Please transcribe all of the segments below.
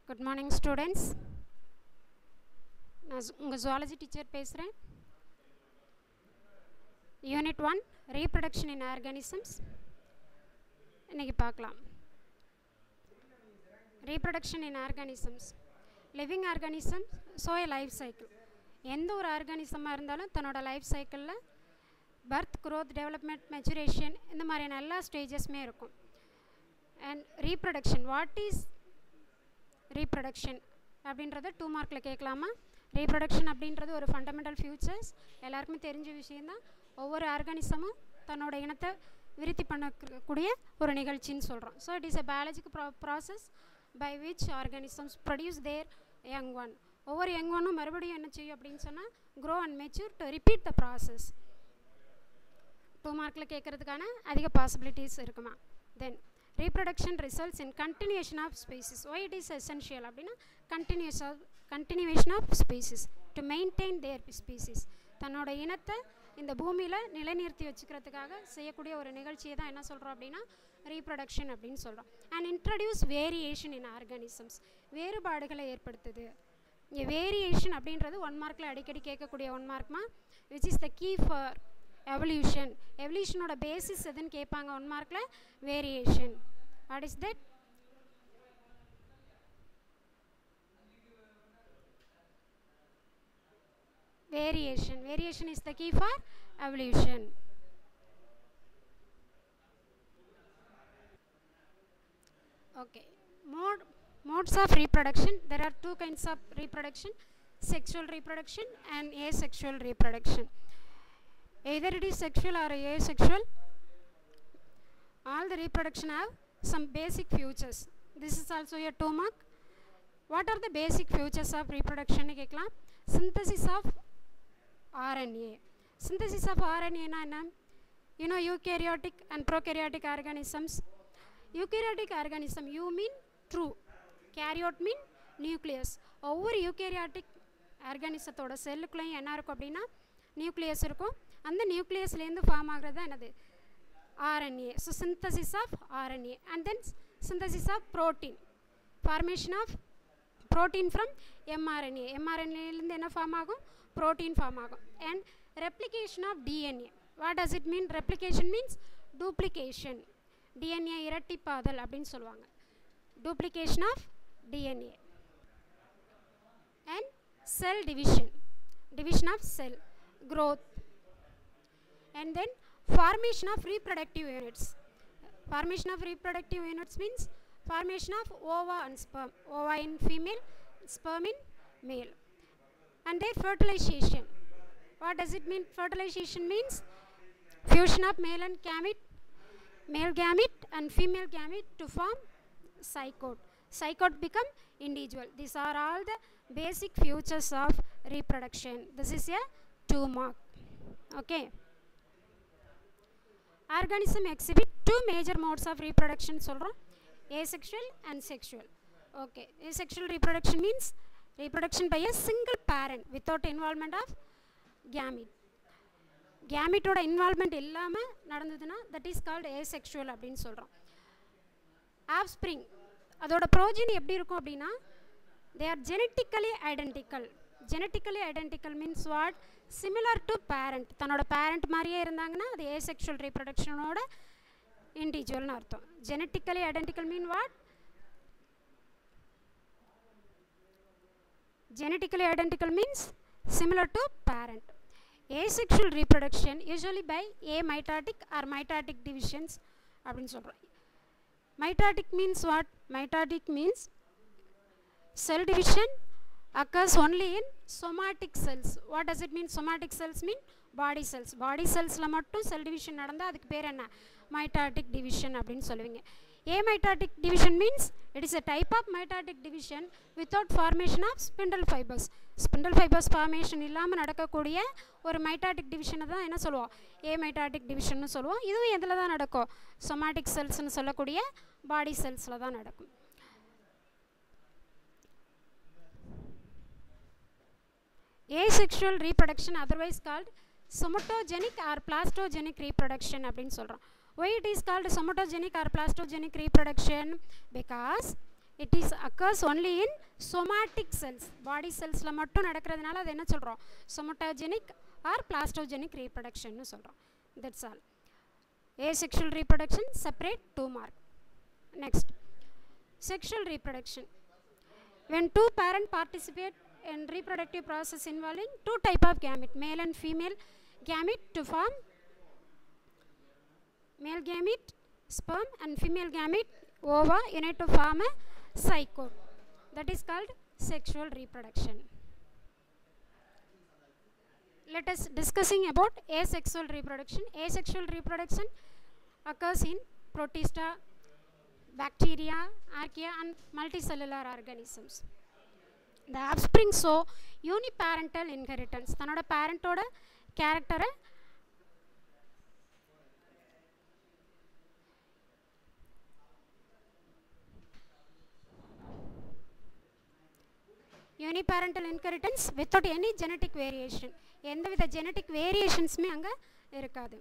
Good morning students. நான் உங்கள் zoology teacher பேசுகிறேன். Unit 1 Reproduction in Organisms இன்னைக்கு பார்க்கலாம். Reproduction in Organisms. Living organisms show a life cycle. எந்த ஒரு ஆர்கானிசமாக இருந்தாலும் தன்னோட லைஃப் சைக்கிளில் பர்த், growth, development, maturation இந்த மாதிரியான எல்லா ஸ்டேஜஸ்மே இருக்கும். And reproduction, what is reproduction அப்படின்றது 2 மார்க்கில் கேட்கலாமா? ரீப்ரொடக்ஷன் அப்படின்றது ஒரு ஃபண்டமெண்டல் ஃபியூச்சர்ஸ், எல்லாருக்குமே தெரிஞ்ச விஷயந்தான். ஒவ்வொரு ஆர்கானிசமும் தன்னோட இனத்தை விருத்தி பண்ணக்கூடிய ஒரு நிகழ்ச்சின்னு சொல்கிறோம். So it is a biological process by which organisms produce their young one. ஒவ்வொரு யங் ஒன்னும் மறுபடியும் என்ன செய்யும் அப்படின்னு சொன்னால் grow and mature to repeat the process. 2 மார்க்கில் கேட்குறதுக்கான அதிக பாசிபிலிட்டிஸ் இருக்குமா? தென் reproduction results in continuation of species. Why it is essential அப்படின்னா continuation of species to maintain their species. தன்னோட இனத்தை இந்த பூமியில் நிலைநிறுத்தி வச்சுக்கிறதுக்காக செய்யக்கூடிய ஒரு நிகழ்ச்சியை தான் என்ன சொல்கிறோம் அப்படின்னா ரீப்ரொடக்ஷன் அப்படின்னு சொல்கிறோம். And introduce variation in organisms, வேறுபாடுகளை ஏற்படுத்துது. இங்கே வேரியேஷன் அப்படின்றது 1 மார்க்கில் அடிக்கடி கேட்கக்கூடிய 1 மார்க்மா, which is the key for evolution. எவல்யூஷனோட பேசிஸ் எதுன்னு கேட்பாங்க 1 மார்க்கில், variation. What is that? Variation. Variation is the key for evolution. Okay. Modes of reproduction. There are 2 kinds of reproduction: sexual reproduction and asexual reproduction. Either it is sexual or asexual. All the reproduction have some basic features. This is also a 2 mark. What are the basic features of reproduction? Synthesis of RNA. Synthesis of RNA na enna? You know eukaryotic and prokaryotic organisms. Eukaryotic organism, you mean true, karyote mean nucleus. ஒவ்வொரு eukaryotic ஆர்கானிசத்தோட செல்லுக்குள்ளேயும் என்ன இருக்கும் அப்படின்னா nucleus இருக்கும். அந்த நியூக்ளியஸ்லேருந்து form ஆகிறது தான் என்னது? RNA. So synthesis of RNA and then synthesis of protein, formation of protein from mRNA. mRNA இருந்து என்ன ஃபார்ம் ஆகும்? protein ஃபார்ம் ஆகும். And replication of DNA. What does it mean? Replication means duplication. DNA இரட்டிப்பாதல் அப்படின்னு சொல்லுவாங்க. duplication of DNA. And cell division, division of cell, growth. And then formation of reproductive units. Formation of reproductive units means formation of ova and sperm. Ova in female, sperm in male. And then fertilization. What does it mean? Fertilization means fusion of male and gamete, male gamete and female gamete to form zygote. Zygote become individual. These are all the basic features of reproduction. This is a 2 mark. Okay. Organism exhibit 2 major modes of reproduction சொல்கிறோம், asexual and sexual. Okay, asexual reproduction means reproduction by a single parent without involvement of gamete. கேமிட்டோட involvement இல்லாமல் நடந்ததுன்னா that is called asexual அப்படின்னு சொல்கிறோம். offspring, அதோட ப்ரோஜினி எப்படி இருக்கும் அப்படின்னா they are genetically identical. genetically identical means what? similar to parent. தன்னோட parent மாதிரியே இருந்தாங்கன்னா அது asexual reproductionோட இண்டிவிஜுவல்னு அர்த்தம். genetically identical mean what? genetically identical means similar to parent. asexual reproduction usually by amitotic or mitotic divisions அப்படின்னு சொல்கிறோம். mitotic means what? mitotic means cell division occurs only in somatic cells. What does it mean? Somatic cells mean body cells. body cellsல மட்டும் cell division நடந்தால் அதுக்கு பேர் என்ன? mitotic division அப்படின்னு சொல்லுவீங்க. amitotic division means it is a type of mitotic division without formation of spindle fibers. spindle fibers formation இல்லாமல் நடக்கக்கூடிய ஒரு mitotic division தான் என்ன சொல்லுவோம்? amitotic division சொல்லுவோம். இதுவும் எதில் தான் நடக்கும்? somatic cellsனு சொல்லக்கூடிய body cellsல தான் நடக்கும். asexual reproduction otherwise called somatogenic or plastogenic reproduction அப்படின்னு சொல்கிறோம். Why it is called somatogenic or plastogenic reproduction? Because it is occurs only in somatic cells. Body cells la mattum nadakradanaala adu enna solrom, somatogenic or plastogenic reproduction nu solrom. That's all. Asexual reproduction separate 2 mark. Next, sexual reproduction. When two parents participate in reproductive process involving two type of gamete, male and female gamete, to form male gamete sperm and female gamete ova unite to form a zygote. That is called sexual reproduction. Let us discussing about asexual reproduction. Asexual reproduction occurs in protista, bacteria, archaea and multicellular organisms. The offspring show uniparental inheritance. தன்னோட பேரண்டோட கேரக்டரை uniparental inheritance without any genetic variation. எந்தவித genetic variationsமே அங்கே இருக்காது.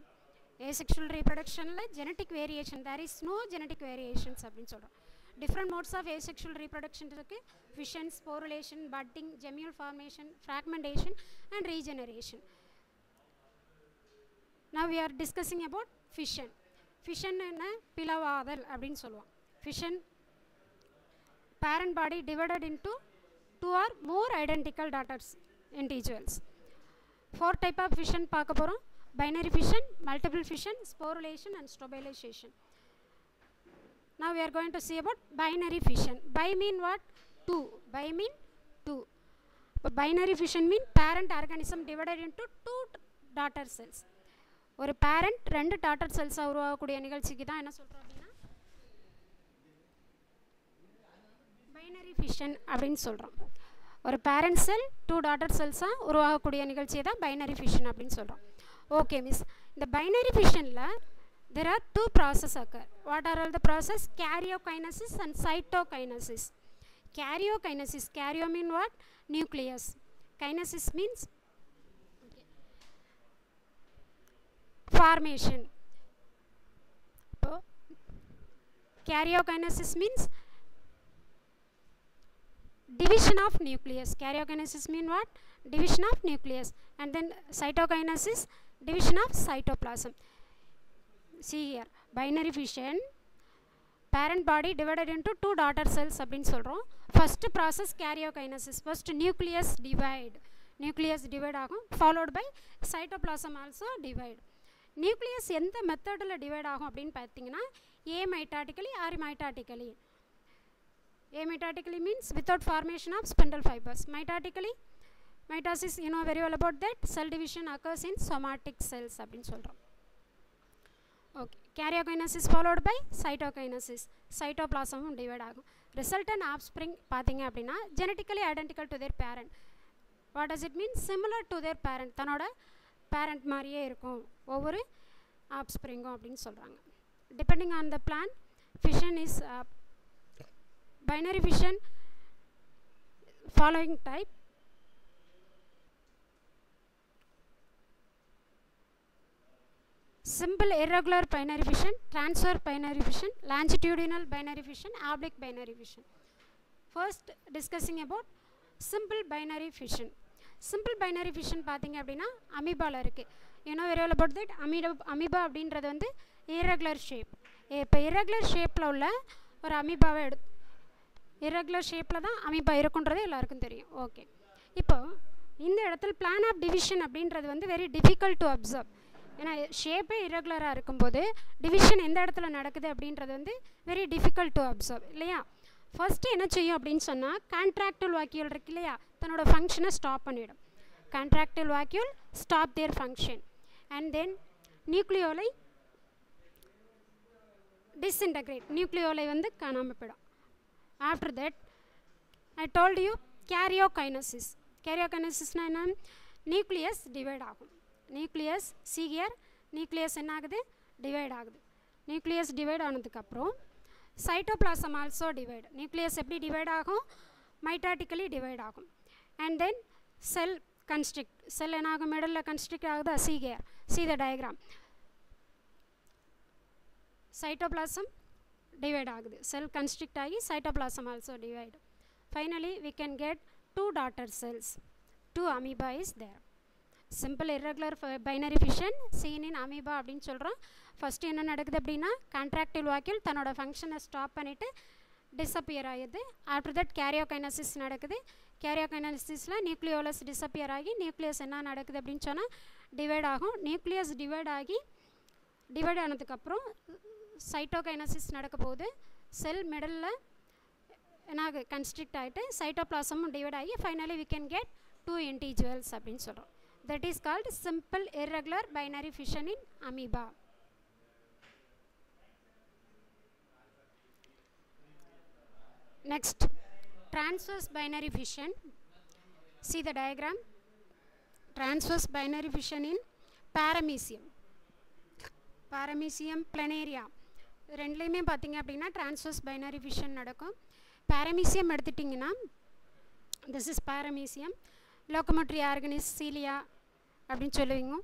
Asexual reproductionல genetic variation, there is no genetic variations அப்படின்னு சொல்கிறோம். Different modes of asexual reproduction இருக்கு. Fission, sporulation, budding, gemule formation, fragmentation and regeneration. Now we are discussing about fission. Fission என்ன பிளவாதல் அப்படின்னு சொல்லுவோம். Fission, parent body divided into 2 or more identical daughters individuals. 4 type of fission பார்க்க போகிறோம். Binary fission, multiple fission, sporulation and stabilization. Now we are going to see about binary fission. Bi mean what? 2. Bi mean 2. But binary fission mean parent organism divided into 2 daughter cells. ஒரு parent 2 daughter cells உருவாகக்கூடிய நிகழ்ச்சிக்கு தான் என்ன சொல்கிறோம் அப்படின்னா binary fission அப்படின்னு சொல்கிறோம். ஒரு parent cell 2 daughter cells உருவாகக்கூடிய நிகழ்ச்சியை தான் binary fission அப்படின்னு சொல்கிறோம். Okay miss, இந்த binary fissionல there are 2 processes occur. What are all the process? Karyokinesis and cytokinesis. Karyokinesis, karyo mean what? Nucleus. Kinesis means formation. Karyokinesis means division of nucleus. Karyokinesis mean what? Division of nucleus. And then cytokinesis, division of cytoplasm. See here, binary fission, parent body divided into 2 daughter cells அப்படின்னு சொல்கிறோம். First process karyokinesis. First nucleus divide. Nucleus divide ஆகும். Followed by cytoplasm also divide. Nucleus எந்த மெத்தடில் divide ஆகும் அப்படின்னு பார்த்தீங்கன்னா amitotically or mitotically. Amitotically means without formation of spindle fibers. Mitotically, mitosis, you know very well about that. Cell division occurs in somatic cells அப்படின்னு சொல்கிறோம். Okay, karyokinesis followed by cytokinesis. Cytoplasm divide ஆகும். Resultant offspring பார்த்தீங்க அப்படின்னா genetically identical to their parent. What does it mean? Similar to their parent. தன்னோட parent மாதிரியே இருக்கும் ஒவ்வொரு offspringம் அப்படின்னு சொல்கிறாங்க. Depending on the plant, fission is binary fission following type. Simple irregular binary fission, transfer binary fission, longitudinal binary fission, oblique binary fission. First discussing about simple binary fission. Simple binary fission பார்த்தீங்க அப்படின்னா அமீபாவில் இருக்குது. You know very well about that. Amoeba அப்படின்றது வந்து irregular shape. இப்போ irregular ஷேப்பில் உள்ள ஒரு அமீபாவை irregular ஷேப்பில் தான் அமீபா இருக்குன்றது எல்லாருக்கும் தெரியும். ஓகே, இப்போ இந்த இடத்துல பிளான் ஆஃப் டிவிஷன் அப்படின்றது வந்து வெரி டிஃபிகல்ட் டு அப்சர்வ். ஏன்னா ஷேப்பே இரகுலராக இருக்கும்போது டிவிஷன் எந்த இடத்துல நடக்குது அப்படின்றது வந்து வெரி டிஃபிகல்ட் டு அப்சர்வ் இல்லையா. ஃபஸ்ட்டு என்ன செய்யும் அப்படின்னு சொன்னால் கான்ட்ராக்டில் வாக்யூல் இருக்கு இல்லையா, தன்னோட ஃபங்க்ஷனை ஸ்டாப் பண்ணிவிடும். கான்ட்ராக்டில் vacuole stop their function and then நியூக்ளியோலை டிஸ்இன்டகிரேட், நியூக்ளியோலை வந்து காணாமல் போயிடும். After that I told you karyokinesis. கேரியோகைனசிஸ்னால் என்ன? நியூக்ளியஸ் டிவைட் ஆகும். நியூக்ளியஸ் சீகியர் நியூக்ளியஸ் என்ன ஆகுது? டிவைட் ஆகுது. நியூக்ளியஸ் டிவைட் ஆனதுக்கப்புறம் சைட்டோபிளாசம் ஆல்சோ டிவைட். நியூக்ளியஸ் எப்படி டிவைட் ஆகும்? மைட்டாட்டிக்கலி டிவைட் ஆகும். And then cell constrict. Cell என்ன ஆகும்? மிடலில் கன்ஸ்ட்ரிக்ட் ஆகுது. சீகியர், see the diagram. Cytoplasm divide ஆகுது. Cell constrict ஆகி cytoplasm also divide. Finally, we can get 2 daughter cells. 2 amoeba is there. Simple irregular binary fission seen in amoeba அப்படின்னு சொல்கிறோம். First என்ன நடக்குது அப்படின்னா கான்ட்ராக்டில் வாக்கில் தன்னோட ஃபங்க்ஷனை ஸ்டாப் பண்ணிவிட்டு டிஸப்பியர் ஆகிடுது. ஆஃப்டர் தட் கேரியோகைனசிஸ் நடக்குது. கேரியோகைனசிஸில் நியூக்ளியோலஸ் டிஸப்பியர் ஆகி நியூக்ளியஸ் என்ன நடக்குது அப்படின்னு சொன்னால் டிவைட் ஆகும். நியூக்ளியஸ் டிவைட் ஆனதுக்கப்புறம் சைட்டோகைனசிஸ் நடக்க போகுது. செல் மிடலில் என்ன கன்ஸ்ட்ரிக்ட் ஆகிட்டு சைட்டோபிளாசமும் டிவைட் ஆகி finally we can get 2 individuals அப்படின்னு சொல்கிறோம். That is called simple irregular binary fission in amoeba. Next, transverse binary fission. See the diagram. Transverse binary fission in Paramecium. Paramecium planaria. ரெண்டுலேயுமே பார்த்தீங்க அப்படின்னா transverse binary fission நடக்கும். Paramecium எடுத்துட்டிங்கன்னா this is Paramecium. Locomotory organs, cilia அப்படின்னு சொல்லுவீங்க.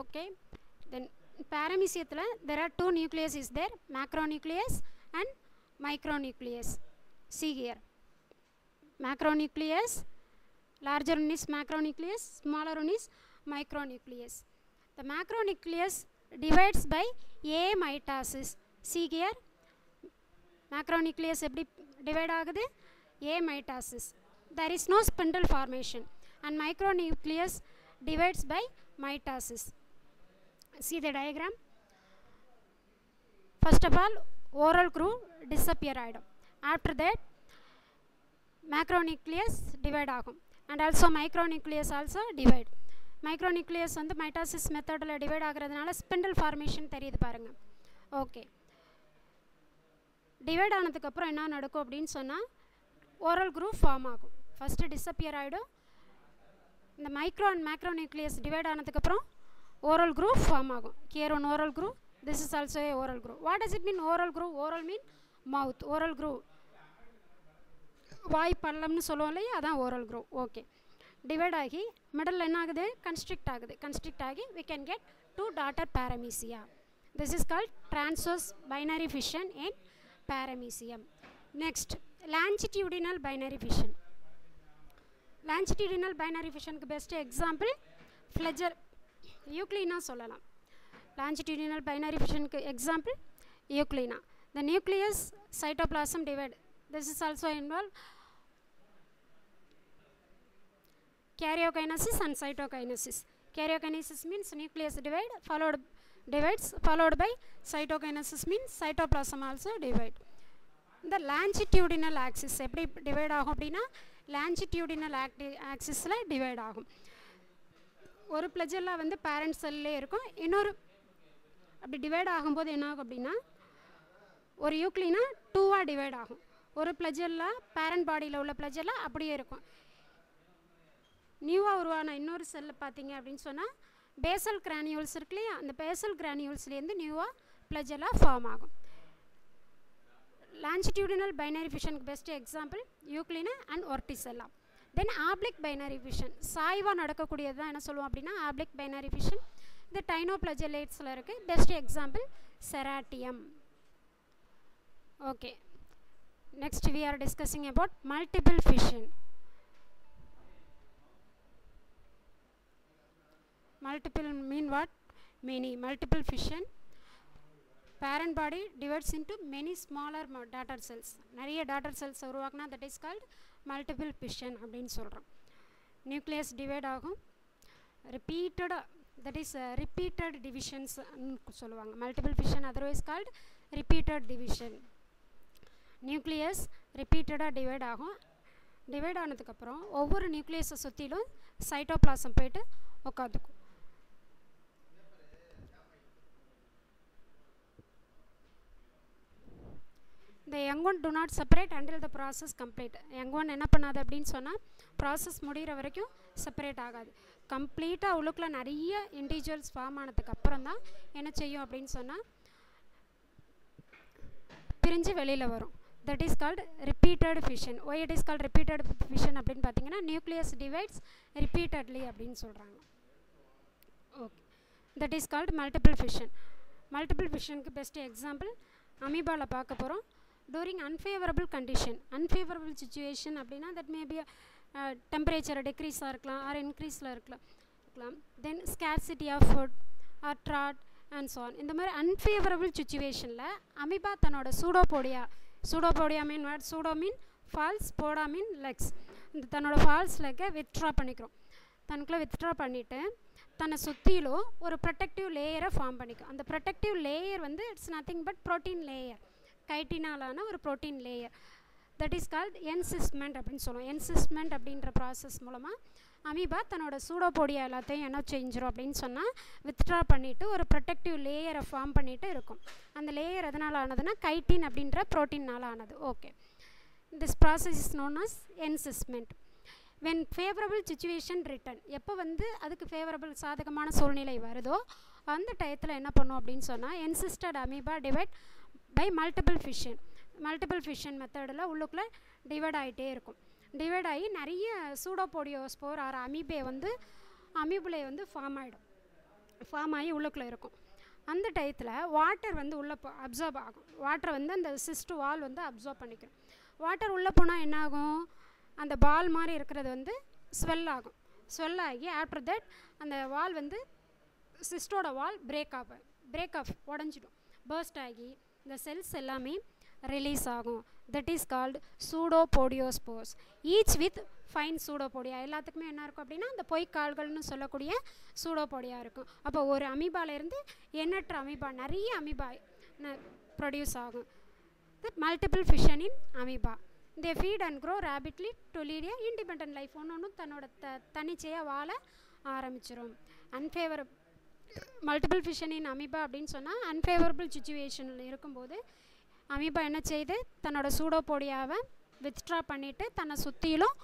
Okay. Then Parameciumத்தில் there are 2 nucleus is there, macronucleus and micronucleus. See here, macronucleus, larger one is macronucleus, smaller one is micronucleus. The macronucleus divides by A mitosis. See here, macronucleus எப்படி divide ஆகுது? A mitosis. There is no spindle formation and micronucleus divides by mitosis. See the diagram. First of all, oral groove disappear ஆகிடும். After that macronucleus divide ஆகும் and also micronucleus also divide. Micronucleus வந்து mitosis மெத்தடில் divide ஆகிறதுனால spindle formation தெரியுது பாருங்கள். Okay, divide ஆனதுக்கப்புறம் என்ன நடக்கும் அப்படின்னு சொன்னால் ஓரல் குரூவ் ஃபார்ம் ஆகும். ஃபஸ்ட்டு டிஸப்பியர் ஆகிடும். இந்த மைக்ரோ அண்ட் மேக்ரோநியூக்ளியஸ் டிவைட் ஆனதுக்கப்புறம் ஓரல் குரூவ் ஃபார்ம் ஆகும். Here one oral groove, this is also a oral groove. What does it mean oral groove? Oral mean mouth. Oral groove வாய் பள்ளம்னு சொல்லுவோம் இல்லையா, அதான் oral groove. Okay, divide ஆகி மிடலில் என்ன ஆகுது? Constrict ஆகுது. Constrict ஆகி we can get 2 daughter Paramecium. This is called transverse binary fission in Paramecium. Next, longitudinal binary fission. Longitudinal binary fissionக்கு best example flagellar Euglena சொல்லலாம். longitudinal binary fissionக்கு example Euglena. The nucleus cytoplasm divide. This is also involved karyokinesis and cytokinesis. Karyokinesis means nucleus divides followed by cytokinesis means cytoplasm also divide. The longitudinal axis எப்படி divide ஆகும் அப்படின்னா longitudinal axisல divide ஆகும். ஒரு flagella வந்து parent cellலே இருக்கும். இன்னொரு அப்படி divide ஆகும்போது என்ன ஆகும் அப்படின்னா ஒரு யூக்ளினா 2ஆக டிவைட் ஆகும். ஒரு flagella பேரண்ட் பாடியில் உள்ள flagella அப்படியே இருக்கும். நியூவாக உருவான இன்னொரு செல்லு பார்த்தீங்க அப்படின்னு சொன்னால் பேசல் கிரானியூல்ஸ் இருக்கு இல்லையா, அந்த பேசல் கிரானியூல்ஸ்லேருந்து நியூவாக flagella ஃபார்ம் ஆகும். longitudinal binary fissionக்கு best example Euglena and Vorticella. Then oblique binary fission சாய்வாக நடக்கக்கூடியது தான் என்ன சொல்லுவோம் அப்படின்னா ஆப்ளிக் பைனரி ஃபிஷன். இந்த டைனோப்ளஜலேட்ஸில் இருக்குது. Best example Ceratium. Okay, next we are discussing about multiple fission. Multiple mean what? Many. Multiple fission, parent body divides into many smaller daughter cells. நிறைய daughter cells உருவாக்குனா that is called multiple fission அப்படின்னு சொல்கிறோம். nucleus divide ஆகும். repeated, that is repeated divisions சொல்லுவாங்க. multiple fission otherwise called repeated division. Nucleus ரிப்பீட்டடாக divide ஆகும். Divide ஆனதுக்கப்புறம் ஒவ்வொரு நியூக்ளியஸை சுற்றிலும் சைட்டோபிளாசம் போயிட்டு உட்காந்துக்கும். இந்த young one do not separate until the process complete. Young one என்ன பண்ணாது அப்படின்னு சொன்னால் ப்ராசஸ் முடிகிற வரைக்கும் செப்பரேட் ஆகாது. கம்ப்ளீட்டாக உள்ளுக்குள்ளே நிறைய இண்டிவிஜுவல்ஸ் ஃபார்ம் ஆனதுக்கப்புறம் தான் என்ன செய்யும் அப்படின்னு சொன்னால் பிரிஞ்சு வெளியில் வரும். That is called repeated fission. Why it is called repeated fission அப்படின்னு பார்த்தீங்கன்னா nucleus divides repeatedly அப்படின்னு சொல்கிறாங்க. Okay, that is called multiple fission. Multiple fissionக்கு பெஸ்ட் எக்ஸாம்பிள் அமீபாவில் பார்க்க போகிறோம். During unfavourable condition, unfavourable situation அப்படின்னா தட் மேபி டெம்பரேச்சர் டிக்ரீஸாக இருக்கலாம் ஆர் இன்க்ரீஸில் இருக்கலாம். Then scarcity of food or drought and so on. இந்த மாதிரி அன்ஃபேவரபிள் சுச்சுவேஷனில் அமீபா தன்னோட pseudopodia mean what, pseudo mean false, poda mean Lex, இந்த தன்னோட ஃபால்ஸ் லெக்கை வித்ட்ரா பண்ணிக்கிறோம். தனக்குள்ளே வித்ட்ரா பண்ணிவிட்டு தன்னை சுற்றிலும் ஒரு ப்ரொடெக்டிவ் லேயரை ஃபார்ம் பண்ணிக்கும். அந்த ப்ரொடெக்டிவ் லேயர் வந்து it's nothing but protein layer, கைட்டினாலான ஒரு protein layer. That is called encystment அப்படின்னு சொல்லுவோம். என்சிஸ்மெண்ட் அப்படின்ற ப்ராசஸ் மூலமாக அமீபா தன்னோட சூடோபோடியா எல்லாத்தையும் என்ன செஞ்சிடும் அப்படின்னு சொன்னால் வித்ட்ரா பண்ணிவிட்டு ஒரு ப்ரொடெக்டிவ் லேயரை ஃபார்ம் பண்ணிவிட்டு இருக்கும். அந்த லேயர் எதனால் ஆனதுன்னா கைட்டின் அப்படின்ற ப்ரோட்டீனால் ஆனது. Okay, this process is known as encystment. When favourable situation return, எப்போ வந்து அதுக்கு ஃபேவரபிள் சாதகமான சூழ்நிலை வருதோ அந்த டயத்தில் என்ன பண்ணும் அப்படின்னு சொன்னால் encysted amoeba divide by multiple fission மெத்தடில் உள்ளுக்குள்ளே டிவைட் ஆகிட்டே இருக்கும். டிவைட் ஆகி நிறைய சூடோபோடியோஸ்போர் ஆர் அமீபுலே வந்து ஃபார்ம் ஆகி உள்ளுக்குள்ளே இருக்கும். அந்த டயத்தில் வாட்டர் வந்து உள்ளே அப்சார்ப் ஆகும். வாட்டர் வந்து அந்த சிஸ்ட் வால் வந்து அப்சார்ப் பண்ணிக்கும். வாட்டர் உள்ளே போனால் என்னாகும், அந்த பால் மாதிரி இருக்கிறது வந்து ஸ்வெல் ஆகி ஆஃப்டர் தட் அந்த வால் வந்து சிஸ்டோட வால் பிரேக் ஆஃப் உடஞ்சிடும். பர்ஸ்ட் ஆகி இந்த செல்ஸ் எல்லாமே ரிலீஸ் ஆகும். That is called pseudopodiospores each with fine pseudopodia. எல்லாத்துக்குமே என்ன இருக்கும் அப்படின்னா அந்த பொய்க்கால்கள்னு சொல்லக்கூடிய சூடோபோடியா இருக்கும். அப்போ ஒரு அமீபாலேருந்து எண்ணற்ற அமீபா, நிறைய அமீபா ப்ரொடியூஸ் ஆகும். Multiple fission in amoeba. They feet and grow rapidly to lead A independent life. ஒன்று தன்னோட தனிச்சையாக வாழ ஆரம்பிச்சிடும். மல்டிபிள் ஃபிஷன் இன் அமீபா அப்படின்னு சொன்னால் அன்ஃபேவரபிள் சுச்சுவேஷனில் இருக்கும்போது அமீபா என்ன செய்யுது, தன்னோட சூடோபோடியாவை வித்ட்ரா பண்ணிவிட்டு தன்னை சுற்றிலும்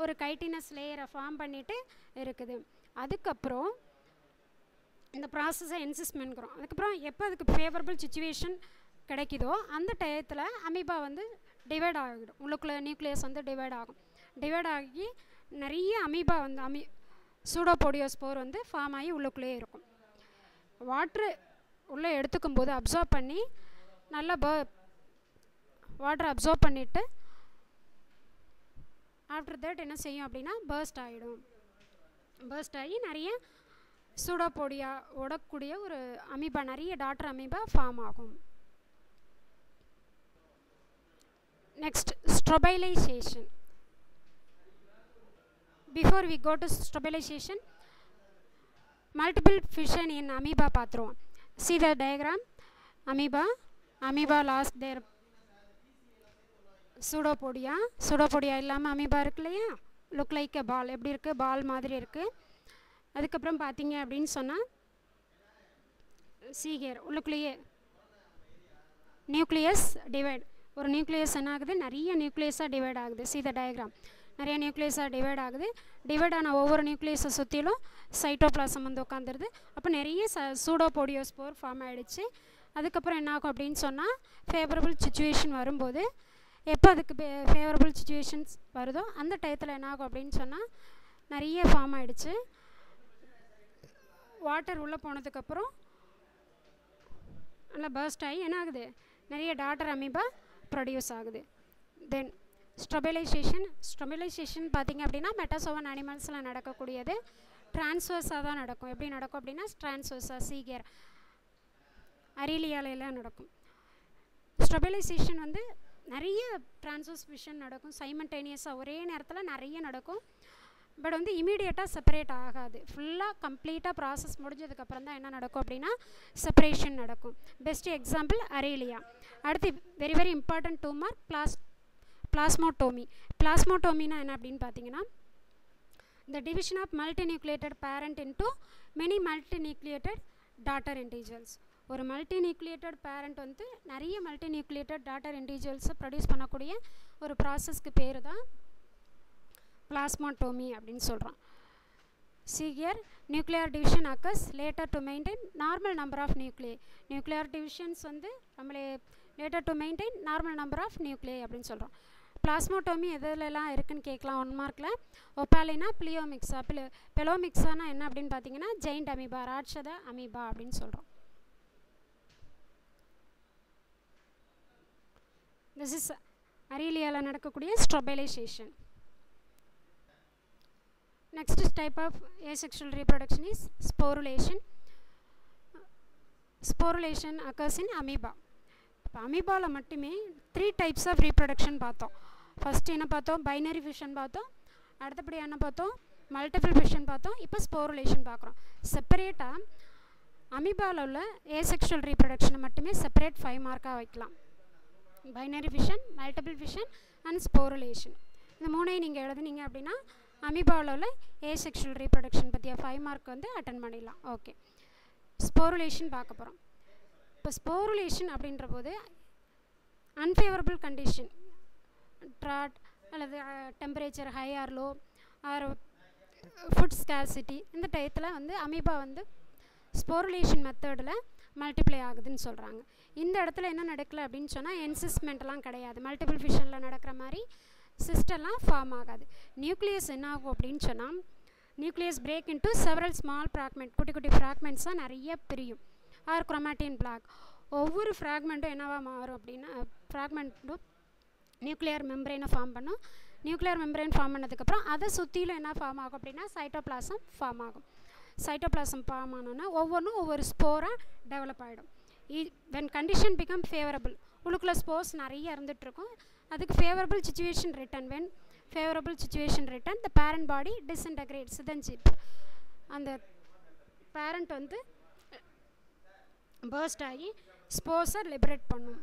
ஒரு கைட்டினஸ் லேயரை ஃபார்ம் பண்ணிவிட்டு இருக்குது. அதுக்கப்புறம் இந்த ப்ராசஸை என்சிஸ்மெண்ட்கிறோம். அதுக்கப்புறம் எப்போ அதுக்கு ஃபேவரபிள் சுச்சுவேஷன் கிடைக்குதோ அந்த டயத்தில் அமீபா வந்து டிவைட் ஆகிடும். உள்ளுக்குள்ளே நியூக்ளியஸ் வந்து டிவைட் ஆகி நிறைய அமீபா வந்து சூடோபோடியோஸ்போர் வந்து ஃபார்ம் ஆகி உள்ளுக்குள்ளேயே இருக்கும். வாட்ரு உள்ளே எடுத்துக்கும் போது அப்சார்ப் பண்ணி நல்லா வாட்டரை அப்சார்ப் பண்ணிவிட்டு ஆஃப்டர் தட் என்ன செய்யும் அப்படின்னா பர்ஸ்ட் ஆகி நிறைய சூடோபோடியா ஓடக்கூடிய ஒரு அமீபா, நிறைய டாட்டர் அமீபா ஃபார்ம் ஆகும். Next, strobilization. Before we go to strobilization, multiple fission in amoeba பார்த்துருவோம். See the diagram. Amoeba lost their pseudopodia இல்லாமல் அமீபா இருக்கு இல்லையா, லுக் லைக் எ பால், எப்படி இருக்குது, பால் மாதிரி இருக்குது. அதுக்கப்புறம் பார்த்தீங்க அப்படின்னு சொன்னால் சீகேர் உள்ளுக்குள்ளேயே நியூக்ளியஸ் டிவைட், ஒரு நியூக்ளியஸ் என்ன ஆகுது, நிறைய நியூக்ளியஸாக டிவைட் ஆகுது. See the diagram. நிறைய நியூக்ளியஸாக டிவைட் ஆகுது. டிவைட் ஆன ஒவ்வொரு நியூக்ளியஸை சுற்றிலும் சைட்டோபிளாசம் வந்து உட்காந்துருது. அப்போ நிறைய சூடோபோடியோஸ்போர் ஃபார்ம் ஆகிடுச்சு. அதுக்கப்புறம் என்ன ஆகும் அப்படின்னு சொன்னால் ஃபேவரபிள் சுச்சுவேஷன் வரும்போது, எப்போ அதுக்கு ஃபேவரபிள் சுச்சுவேஷன்ஸ் வருதோ அந்த டயத்தில் என்ன ஆகும் அப்படின்னு சொன்னால் நிறைய ஃபார்ம் ஆகிடுச்சு. வாட்டர் உள்ளே போனதுக்கப்புறம் நல்லா பர்ஸ்ட் ஆகி என்ன ஆகுது, நிறைய டாட்டர் அமீபா ப்ரொடியூஸ் ஆகுது. தென் ஸ்டெபிலைசேஷன் பார்த்திங்க அப்படின்னா மெட்டாசோவன் அனிமல்ஸில் நடக்கக்கூடியது ட்ரான்ஸ்வர்ஸாக தான் நடக்கும். எப்படி நடக்கும் அப்படின்னா ட்ரான்ஸ்வர்ஸாக சீகர் அரீலியாலெல்லாம் நடக்கும். ஸ்டெபிலைசேஷன் வந்து நிறைய ட்ரான்ஸ்வர்ஸ் ஃபிஷன் நடக்கும், சைமல்டேனியஸாக ஒரே நேரத்தில் நிறைய நடக்கும். பட் வந்து இமீடியட்டாக செப்பரேட் ஆகாது. ஃபுல்லாக கம்ப்ளீட்டாக ப்ராசஸ் முடிஞ்சதுக்கப்புறம் தான் என்ன நடக்கும் அப்படின்னா செப்பரேஷன் நடக்கும். Best example Aurelia. அடுத்து வெரி வெரி இம்பார்ட்டன்ட் டூமர் பிளாஸ்மோட்டோமினா என்ன அப்படின்னு பார்த்தீங்கன்னா the division of multinucleated parent into many multinucleated daughter individuals. ஒரு மல்டிநியூக்ளியேட்டட் பேரண்ட் வந்து நிறைய மல்டிநியூக்ளியேட்டட் டாட்டர் இண்டிவிஜுவல்ஸை ப்ரொடியூஸ் பண்ணக்கூடிய ஒரு ப்ராசஸ்க்கு பேர் தான் பிளாஸ்மோட்டோமி அப்படின்னு சொல்கிறோம். Here, nuclear division occurs later to maintain normal number of nuclei. Nuclear divisions வந்து நம்மளே later to maintain normal number of nuclei அப்படின்னு சொல்கிறோம். பிளாஸ்மோட்டோமி எதுலலாம் இருக்குன்னு கேட்கலாம் 1 மார்க்கில். ஒப்பாலினா பிளியோமிக்ஸா, பெலோமிக்ஸானா என்ன அப்படின்னு பார்த்தீங்கன்னா ஜெயிண்ட் அமீபா, ராட்சத அமீபா அப்படின்னு சொல்கிறோம். திஸ் இஸ் அரீலியாவில் நடக்கக்கூடிய ஸ்ட்ரோபைலைசேஷன். Next type of asexual reproduction is sporulation. Sporulation occurs in amoeba. இப்போ அமீபாவில் மட்டுமே 3 types of reproduction பார்த்தோம். ஃபஸ்ட்டு என்ன பார்த்தோம்? பைனரி ஃபிஷன் பார்த்தோம். அடுத்தபடி என்ன பார்த்தோம்? மல்டிபிள் ஃபிஷன் பார்த்தோம். இப்போ ஸ்போருலேஷன் பார்க்குறோம். செப்பரேட்டாக அமீபாவில் உள்ள ஏசெக்ஷுவல் ரீப்ரொடக்ஷனை மட்டுமே செப்பரேட் 5 மார்க்காக வைக்கலாம். Binary fission, multiple fission and sporulation. இந்த மூணையும் நீங்கள் எழுதுனீங்க அப்படின்னா அமீபாவில் உள்ள ஏசெக்ஷுவல் ரீப்ரொடக்ஷன் பற்றிய 5 மார்க் வந்து அட்டன் பண்ணிடலாம். ஓகே, ஸ்போருலேஷன் பார்க்க போகிறோம். இப்போ ஸ்போருலேஷன் அப்படின்ற போது அன்ஃபேவரபிள் கண்டிஷன், ட்ராட் அல்லது temperature high or low or food scarcity, இந்த டயத்தில் வந்து அமீபா வந்து ஸ்போருலேஷன் மெத்தடில் மல்டிப்ளை ஆகுதுன்னு சொல்கிறாங்க. இந்த இடத்துல என்ன நடக்கலை அப்படின்னு சொன்னால் என்சிஸ்மெண்ட்லாம் கிடையாது. மல்டிபிள் ஃபிஷனில் நடக்கிற மாதிரி சிஸ்டெல்லாம் ஃபார்ம் ஆகாது. நியூக்ளியஸ் என்ன ஆகும் அப்படின்னு சொன்னால் nucleus break into several small fragment, குட்டி குட்டி ஃப்ராக்மெண்ட்ஸாக நிறைய பிரியும். Or chromatin block. ஒவ்வொரு ஃப்ராக்மெண்ட்டும் என்னவா மாறும் அப்படின்னா ஃப்ராக்மெண்ட்டும் நியூக்ளியர் மெம்பரேனை ஃபார்ம் பண்ணும். நியூக்ளியர் மெம்பரேன் ஃபார்ம் பண்ணதுக்கப்புறம் அதை சுற்றிலும் என்ன ஃபார்ம் ஆகும் அப்படின்னா சைட்டோபிளாசம் ஃபார்ம் ஆகும். சைட்டோபிளாசம் ஃபார்ம் ஆனோன்னா ஒவ்வொன்றும் ஒவ்வொரு ஸ்போராக டெவலப் ஆகிடும். வென் கண்டிஷன் பிகம் ஃபேவரபிள், உள்ளுக்குள்ளே ஸ்போர்ஸ் நிறைய இருந்துகிட்ருக்கும். அதுக்கு favourable situation return, when favourable situation return the parent body disintegrate, சிதஞ்சிப். அந்த பேரண்ட் வந்து பர்ஸ்ட் ஆகி ஸ்போர்ஸை லிபரேட் பண்ணும்.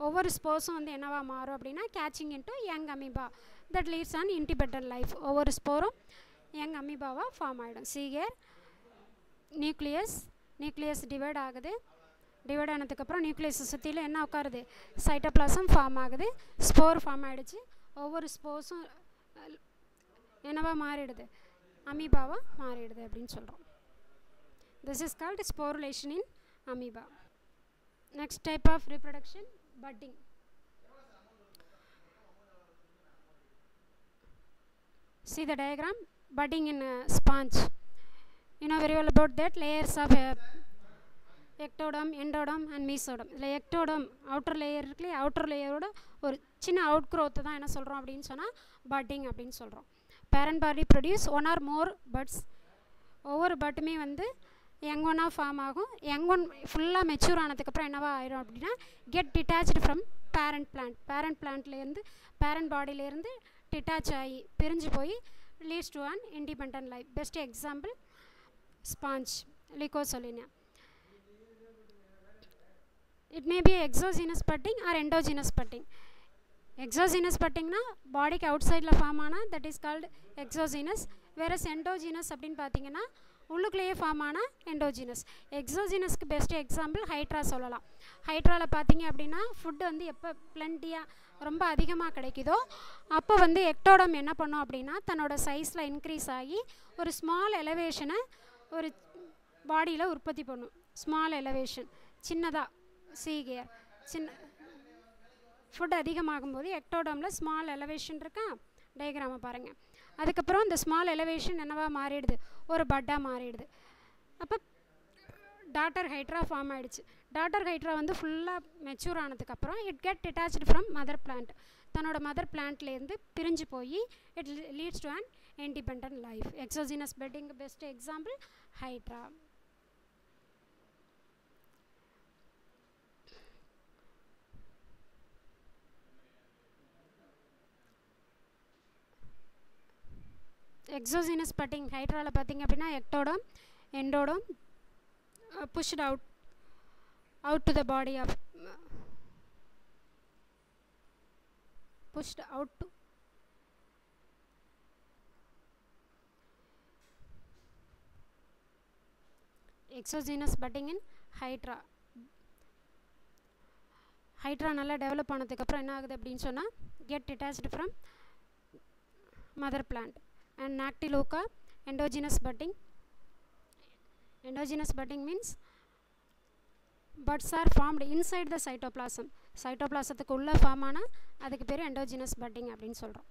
ஒவ்வொரு ஸ்போர்ஸும் வந்து என்னவா மாறும் அப்படின்னா catching into young amoeba that leads an independent life. ஒவ்வொரு ஸ்போரும் யங் அமீபாவாக ஃபார்ம் ஆகிடும். சீகர் நியூக்ளியஸ் டிவைட் ஆகுது. டிவைட் ஆனதுக்கப்புறம் நியூக்ளியஸை சுற்றிலும் என்ன உட்காருது? சைட்டோபிளாசம் ஃபார்ம் ஆகுது. ஸ்போர் ஃபார்ம் ஆகிடுச்சு. ஒவ்வொரு ஸ்போர்ஸும் என்னவா மாறிடுது? அமீபாவாக மாறிடுது அப்படின்னு சொல்கிறோம். This is called sporulation in amoeba. Next type of reproduction, budding. See the diagram, budding in a sponge. You know very well about that, layers of ectoderm, endoderm and mesoderm. இல்லை ectoderm outer layer இருக்குல்லையே, outer layer-ஓட ஒரு சின்ன out க்ரோத்தை தான் என்ன சொல்கிறோம் அப்படின்னு சொன்னால் budding அப்படின்னு சொல்கிறோம். parent body produce one or more buds. ஒவ்வொரு பட்டுமே வந்து யங் ஒன்னாக ஃபார்ம் ஆகும். யங் ஒன் ஃபுல்லாக மெச்சூர் ஆனதுக்கப்புறம் என்னவா ஆயிரும் அப்படின்னா get detached from parent plant. Parent பிளான்ட்லேருந்து பேரண்ட் பாடியிலேருந்து டிட்டாச் ஆகி பிரிஞ்சு போய் leads to an independent life. Best example sponge, Leucosolenia. It may be exogenous budding or endogenous budding. Exogenous பட்டிங்னா பாடிக்கு அவுட் சைடில் ஃபார்ம் ஆனால் தட் இஸ் கால்டு எக்ஸோஜீனஸ். வேறு எண்டோஜீனஸ் அப்படின்னு பார்த்தீங்கன்னா உள்ளுக்குள்ளேயே ஃபார்ம் ஆனால் எண்டோஜீனஸ். எக்ஸோஜீனஸ்க்கு பெஸ்ட் எக்ஸாம்பிள் ஹைட்ரா சொல்லலாம். ஹைட்ராவில் பார்த்தீங்க அப்படின்னா ஃபுட்டு வந்து எப்போ பிளண்டியாக ரொம்ப அதிகமாக கிடைக்குதோ அப்போ வந்து எக்டோடம் என்ன பண்ணும் அப்படின்னா தன்னோட சைஸில் இன்க்ரீஸ் ஆகி ஒரு ஸ்மால் எலவேஷனை ஒரு பாடியில் உற்பத்தி பண்ணும். ஸ்மால் எலவேஷன், சின்னதாக சீகேர் சின்ன ஃபுட் அதிகமாகும்போது எக்டோடமில் ஸ்மால் எலவேஷன் இருக்கா, டயக்ராமை பாருங்கள். அதுக்கப்புறம் இந்த ஸ்மால் எலவேஷன் என்னவா மாறிடுது? ஒரு பட்டாக மாறிடுது. அப்போ டாட்டர் ஹைட்ரா ஃபார்ம் ஆகிடுச்சு. டாட்டர் ஹைட்ரா வந்து ஃபுல்லாக மெச்சூர் ஆனதுக்கப்புறம் it get detached from mother plant. தன்னோட மதர் பிளான்ட்லேருந்து பிரிஞ்சு போய் it leads to an independent life. Exogenous budding best example hydra. Exogenous budding ஹைட்ராவில் பார்த்தீங்க அப்படின்னா ectoderm, endoderm pushed out to the body of pushed out to exogenous budding in hydra. Hydra நல்லா develop ஆனதுக்கப்புறம் என்ன ஆகுது அப்படின்னு சொன்னால் get detached from mother plant. And Noctiluca endogenous budding. Endogenous budding means buds are formed inside the cytoplasm. சைட்டோபிளாசத்துக்கு உள்ளே form ஆனால் அதுக்கு பேர் எண்டோஜினஸ் பட்டிங் அப்படின்னு சொல்கிறோம்.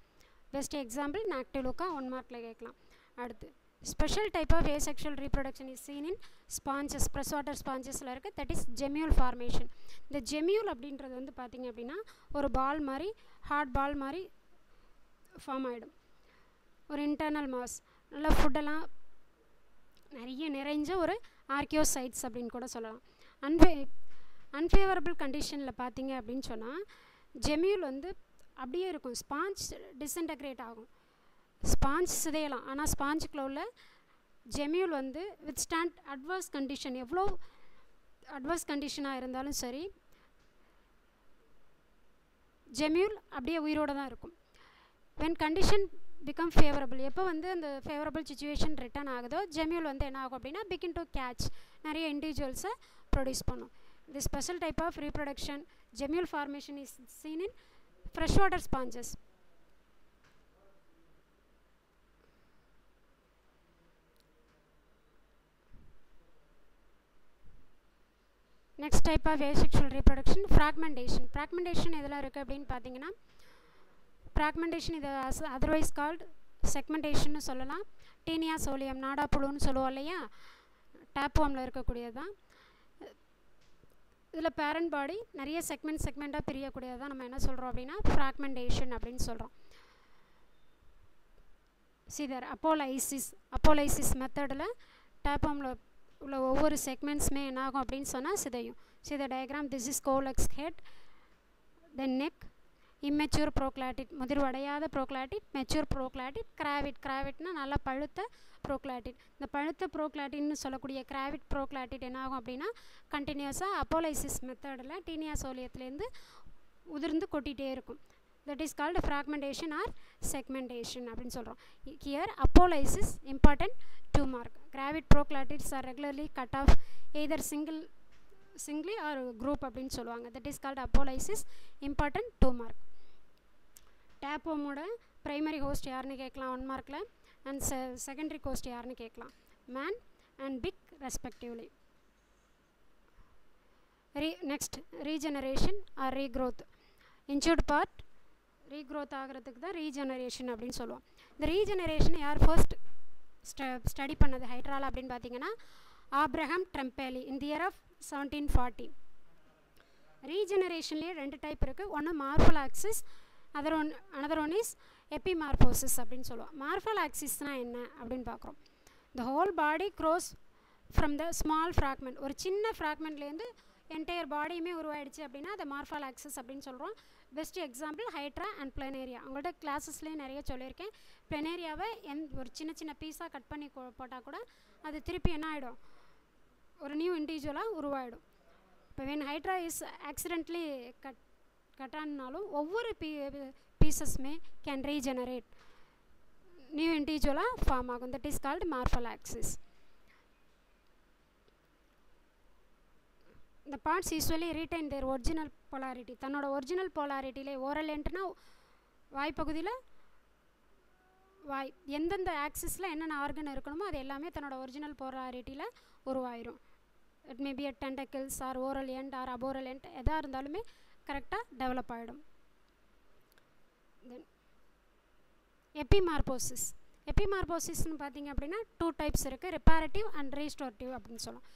பெஸ்ட் எக்ஸாம்பிள் நாக்டிலோகா, 1 மார்க்கில் கேட்கலாம். அடுத்து special type of asexual reproduction is seen in sponges, freshwater spongesல இருக்குது. That is gemmule formation. இந்த ஜெமியூல் அப்படின்றது வந்து பார்த்திங்க அப்படின்னா ஒரு பால் மாதிரி, ஹார்ட் பால் மாதிரி ஃபார்ம் ஆகிடும். ஒரு இன்டர்னல் மாஸ், நல்லா ஃபுட்டெல்லாம் நிறைஞ்ச ஒரு ஆர்கியோசைட்ஸ் அப்படின்னு கூட சொல்லலாம். அன்ஃபேவரபிள் கண்டிஷனில் பார்த்தீங்க அப்படின்னு சொன்னால் ஜெமியூல் வந்து அப்படியே இருக்கும். ஸ்பாஞ்ச் டிஸ்இன்டகிரேட் ஆகும், ஸ்பாஞ்ச் சிதையலாம். ஆனால் ஸ்பாஞ்சுக்குள்ள உள்ள ஜெமியூல் வந்து வித்ஸ்டாண்ட் அட்வர்ஸ் கண்டிஷன், எவ்வளோ அட்வர்ஸ் கண்டிஷனாக இருந்தாலும் சரி ஜெமியூல் அப்படியே உயிரோடு தான் இருக்கும். when condition become favorable, எப்போ வந்து அந்த ஃபேவரபிள் சுச்சுவேஷன் ரிட்டர்ன் ஆகுதோ ஜெமியூல் வந்து என்ன ஆகும் அப்படின்னா begin to catch, நிறைய இண்டிவிஜுவல்ஸை ப்ரொடியூஸ் பண்ணும். The special type of reproduction, gemule formation, is seen in freshwater sponges. Next type of asexual reproduction, fragmentation. Fragmentation எதெல்லாம் இருக்குது அப்படின்னு பார்த்தீங்கன்னா, fragmentation இது otherwise called segmentation சொல்லலாம். டீனியா சோலியம், நாடா புழுன்னு சொல்லுவோம் இல்லையா, டேப்வார்மில் இருக்கக்கூடியது தான். இதில் பேரண்ட் பாடி நிறைய செக்மெண்ட்டாக பிரியக்கூடியது தான் நம்ம என்ன சொல்கிறோம் அப்படின்னா ஃப்ராக்மெண்டேஷன் அப்படின்னு சொல்கிறோம். சிதர் அப்போலைசிஸ் மெத்தடில் டேப்வார்மில் உள்ள ஒவ்வொரு செக்மெண்ட்ஸுமே என்ன ஆகும் அப்படின்னு சொன்னால் சிதையும். சித diagram, this is scolex head, then neck, immature proglottid முதிர்வடையாத ப்ரோக்ளாட்டிட், மெச்சூர் ப்ரோக்ளாட்டிட், கிராவிட்னா நல்லா பழுத்த ப்ரோக்ளாட்டிட். இந்த பழுத்த ப்ரோக்ளாட்டின்னு சொல்லக்கூடிய கிராவிட் ப்ரோக்ளாட்டிட் என்ன ஆகும் அப்படின்னா கண்டினியூஸாக அப்போலைசிஸ் மெத்தடில் டீனியா சோலியத்துலேருந்து உதிர்ந்து கொட்டிகிட்டே இருக்கும். That is called fragmentation or segmentation அப்படின்னு சொல்கிறோம். Here apolysis important 2 mark. Gravid proglottids are regularly cut off either singly or group அப்படின்னு சொல்லுவாங்க. That is called apolysis, important 2 mark. டேப்வார்மோட ப்ரைமரி ஹோஸ்ட் யாருன்னு கேட்கலாம் 1 markல, அண்ட் செகண்டரி ஹோஸ்ட் யாருன்னு கேட்கலாம், man and pig respectively. Next regeneration or regrowth. Injured part regrowth ஆகிறதுக்கு தான் ரீஜெனரேஷன் அப்படின்னு சொல்லுவோம். இந்த ரீஜெனரேஷன் யார் ஃபர்ஸ்ட் ஸ்டடி பண்ணது ஹைட்ரால் அப்படின்னு பார்த்தீங்கன்னா Abraham Trembley in the year of 1740. ரீஜெனரேஷன்லேயே 2 டைப் இருக்குது. ஒன்று மார்ஃபலாக்சிஸ், another one is எபிமார்போசிஸ் அப்படின்னு சொல்லுவோம். மார்ஃபலாக்சிஸ்னால் என்ன அப்படின்னு பார்க்குறோம். the whole body grows from the small fragment. ஒரு சின்ன ஃப்ராக்மெண்ட்லேருந்து என்டையர் பாடியுமே உருவாயிடுச்சு அப்படின்னா அதை மார்ஃபலாக்சிஸ் அப்படின்னு சொல்கிறோம். Best example hydra and planaria. உங்கள்கிட்ட கிளாஸஸ்லேயே நிறைய சொல்லியிருக்கேன். பிளனேரியாவை ஒரு சின்ன பீஸாக கட் பண்ணி போட்டால் கூட அது திருப்பி என்ன ஆகிடும், ஒரு நியூ இண்டிவிஜுவலாக உருவாயிடும். இப்போ when hydra is accidentally cut ஆனாலும் ஒவ்வொரு பீசஸ்மே கேன் ரீஜெனரேட், நியூ இண்டிவிஜுவலாக ஃபார்ம் ஆகும். That is called morphallaxis. the parts usually retain their original polarity. தன்னோட ஒரிஜினல் போலாரிட்டியிலே ஓரல் என்ட்னா வாய்ப்பகுதியில் எந்தெந்த ஆக்சிஸில் என்னென்ன ஆர்கன் இருக்கணுமோ அது எல்லாமே தன்னோட ஒரிஜினல் போலாரிட்டியில் உருவாயிரும். It may be a tentacles or oral end or aboral end எதாக இருந்தாலுமே கரெக்டாக டெவலப் ஆகிடும். தென் எபிமார்போசிஸ்ன்னு பார்த்தீங்க அப்படின்னா 2 டைப்ஸ் இருக்குது, ரிப்பேரட்டிவ் அண்ட் ரீஸ்டோரேட்டிவ் அப்படின்னு சொல்லலாம்.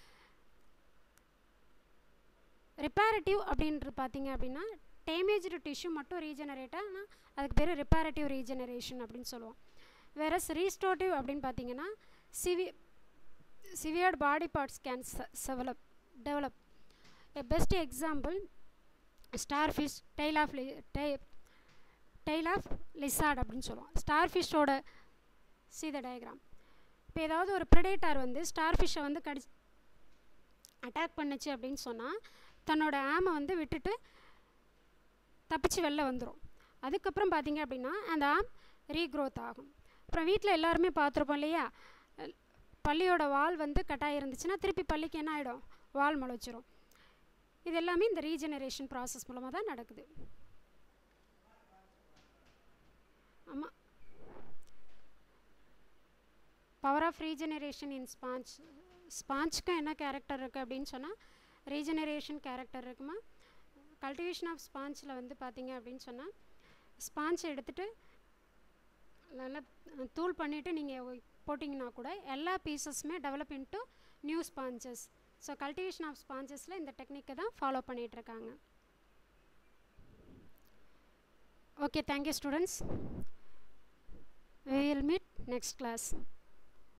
ரிப்பேரட்டிவ் அப்படின்றது பார்த்தீங்க அப்படின்னா டேமேஜ்டு டிஷ்யூ மட்டும் ரீஜெனரேட் ஆனால் அதுக்கு பேர் ரிப்பேரட்டிவ் ரீஜெனரேஷன் அப்படின்னு சொல்லுவோம். வேறஸ் ரீஸ்டோரேட்டிவ் அப்படின்னு பார்த்தீங்கன்னா severed body parts can develop. A best example starfish, tail of lizard அப்படின்னு சொல்லுவோம். ஸ்டார்ஃபிஷ்ஷோட சீத டயக்ராம். இப்போ ஏதாவது ஒரு ப்ரெடேட்டார் வந்து ஸ்டார்ஃபிஷ்ஷை வந்து அட்டாக் பண்ணுச்சு அப்படின்னு சொன்னால் தன்னோட ஆமை வந்து விட்டுட்டு தப்பிச்சு வெளில வந்துடும். அதுக்கப்புறம் பார்த்தீங்க அப்படின்னா அந்த ஆம் ரீக்ரோத் ஆகும். அப்புறம் வீட்டில் எல்லாருமே பார்த்துருப்போம் இல்லையா, பள்ளியோட வால் வந்து கட்டாக இருந்துச்சுன்னா திருப்பி பள்ளிக்கு என்ன ஆகிடும், வால் முளைச்சிரும். இது எல்லாமே இந்த ரீஜெனரேஷன் ப்ராசஸ் மூலமாக தான் நடக்குது. ஆமாம், பவர் ஆஃப் ரீஜெனரேஷன் இன் ஸ்பாஞ்சுக்கு என்ன கேரக்டர் இருக்குது அப்படின்னு சொன்னால் ரீஜெனரேஷன் கேரக்டர் இருக்குமா. கல்டிவேஷன் ஆஃப் ஸ்பாஞ்சில் வந்து பார்த்தீங்க அப்படின்னு சொன்னால் ஸ்பாஞ்சை எடுத்துகிட்டு நல்லா தூள் பண்ணிவிட்டு நீங்கள் போட்டிங்கன்னா கூட எல்லா பீசஸுமே develop into new sponges. So cultivation of ஸ்பாஞ்சஸில் இந்த டெக்னிக்கை தான் ஃபாலோ பண்ணிகிட்ருக்காங்க. Okay, thank you students. We will meet next class.